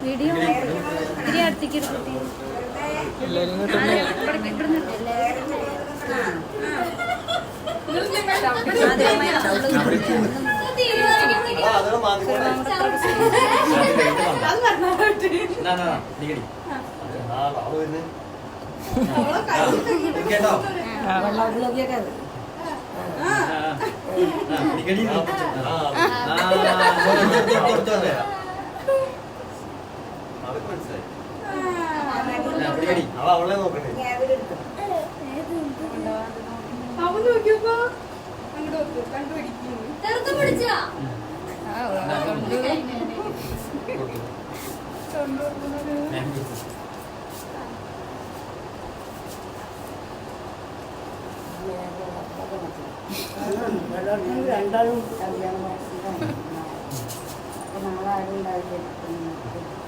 Video ഇത്തിരി അടുത്തേക്ക് എടുത്തിട്ട് അവളെ നോക്കണ്ടേ അവൻ നോക്കിയപ്പോ അങ്ങോട്ട് കണ്ടുപിടിക്കുന്നു രണ്ടാളും കല്യാണം നാളെ ആരും ഉണ്ടാവില്ല.